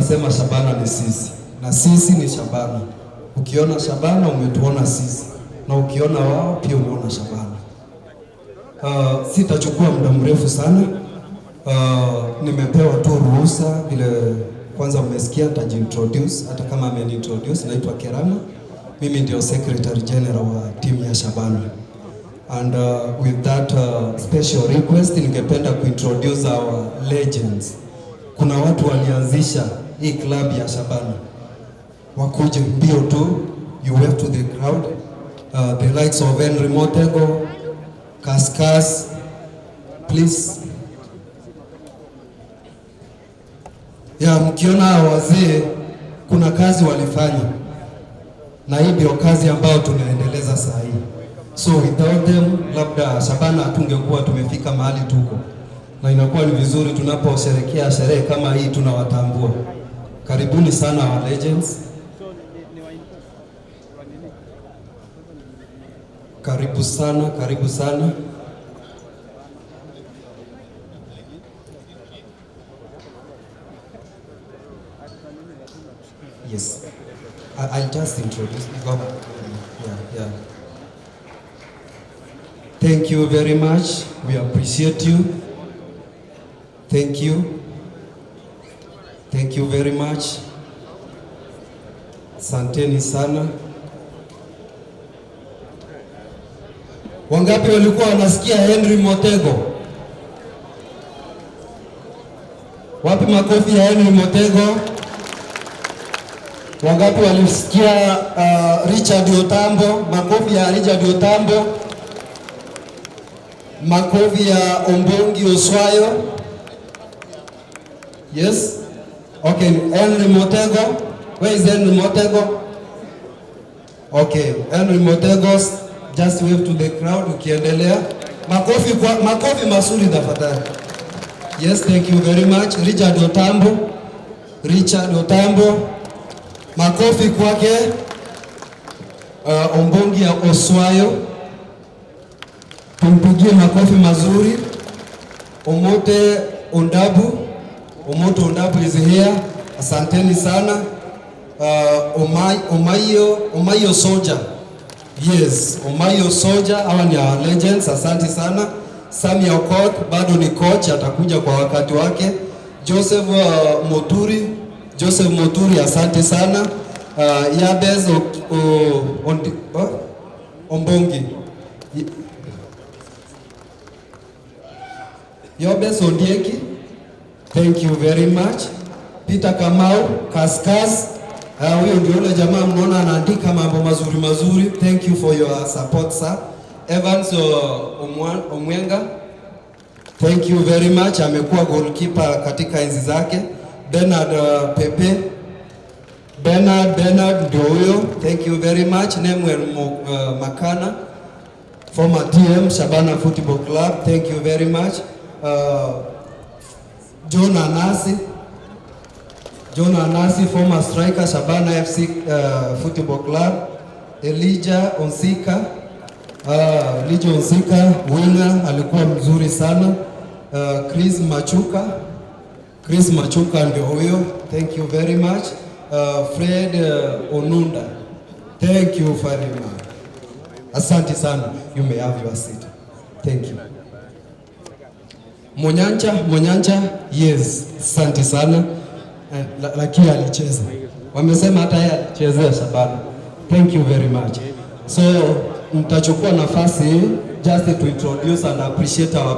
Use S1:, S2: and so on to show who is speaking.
S1: tunasema Shabana ni sisi na sisi ni Shabana. Ukiona Shabana umetuona sisi, na ukiona wao pia umeona Shabana. Sitachukua muda mrefu sana. Nimepewa tu ruhusa vile kwanza umesikia nitajiintroduce, hata kama ameniintroduce. Naitwa Kerama, mimi ndio Secretary General wa timu ya Shabana. And with that special request, ningependa kuintroduce our legends. Kuna watu walianzisha hii club ya Shabana, wakuje mbio tu, you wave to the crowd. The likes of Motego, KISII, please. Ya mkiona wazee, kuna kazi walifanya, na hii ndio kazi ambayo tunaendeleza saa hii. So without them, labda Shabana hatungekuwa tumefika mahali tuko, na inakuwa ni vizuri tunaposherehekea sherehe kama hii tunawatambua. Karibuni sana our legends. Karibu sana, karibu sana. Yes, I'll just introduce you. Yeah. Thank you very much. We appreciate you. Thank you. Thank you very much. Asanteni sana. Wangapi walikuwa wanasikia Henry Motego? Wapi makofi ya Henry Motego? Wangapi walisikia Richard Otambo? Makofi ya Richard Otambo. Makofi ya Ombongi Oswayo. Yes. Okay, Henry Motego. Where is Henry Motego? Okay, Henry Motego, just wave to the crowd ukiendelea. Makofi mazuri tafadhali. Yes, thank you very much. Richard Otambo. Makofi kwake. Ombongi ya Oswayo. Tumpigie makofi mazuri. Omote Ondabu is here. Asanteni sana. Omayo Soldier. Yes, Omayo Soldier, hawa ni our legends. Asante sana. Sami Okot bado ni coach, atakuja kwa wakati wake. Joseph Moturi, asante sana. Yabez Ombongi. Yobes Ondieki, thank you very much. Peter Kamau, KISII, huyo ndio yule jamaa mnaona anaandika mambo mazuri. Thank you for your support, sir. Evans Omwenga, thank you very much. Amekuwa goalkeeper katika enzi zake. Bernard Pepe, Bernard ndio huyo. Thank you very much. Nemuel Makana, former TM Shabana Football Club, thank you very much. John Anasi, former striker Shabana FC Football Club. Elijah Onsika, winner, alikuwa mzuri sana. Chris Machuka ndio huyo. Thank you very much. Fred Onunda, thank you very much. Asante sana. You may have your seat. Thank you. Monyanja, yes, asante sana. Lakini alicheza. Wamesema hata yeye alichezea Shabana. Thank you very much. So, mtachukua nafasi just to introduce and appreciate our